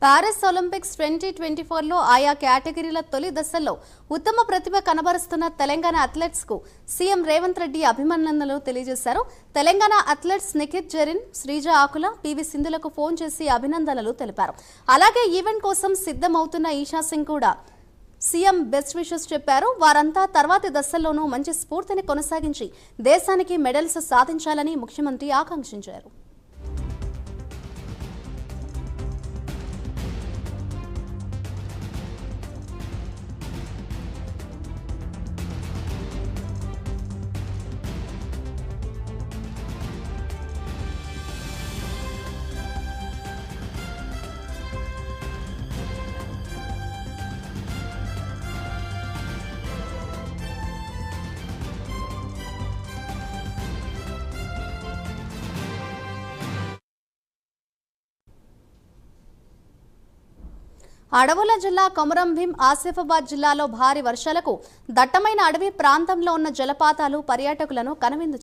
Paris Olympics 2024లో ఆయా కేటగిరీల తొలి దశల్లో ఉత్తమ ప్రతిభ కనబరుస్తున్న తెలంగాణ అథ్లెట్స్ కు సీఎం రేవంత్ రెడ్డి అభినందనలు తెలియజేశారు. తెలంగాణ అథ్లెట్స్ నిఖిత్ జరీన్, శ్రీజ ఆకుల, పివి సింధులకు ఫోన్ చేసి అభినందనలు తెలిపారు. అలాగే ఈవెంట్ కోసం సిద్ధమవుతున్న ఈషా సింగ్ కూడా సీఎం బెస్ట్ విషెస్ చెప్పారు. వారంతా తర్వాతి దశల్లోనూ మంచి స్ఫూర్తిని కొనసాగించి దేశానికి మెడల్స్ సాధించాలని ముఖ్యమంత్రి ఆకాంక్షించారు. అడవుల జిల్లా కొమరం భీం ఆసిఫాబాద్ జిల్లాలో భారీ వర్షాలకు దట్టమైన అడవి ప్రాంతంలో ఉన్న జలపాతాలు పర్యాటకులను కనువిందు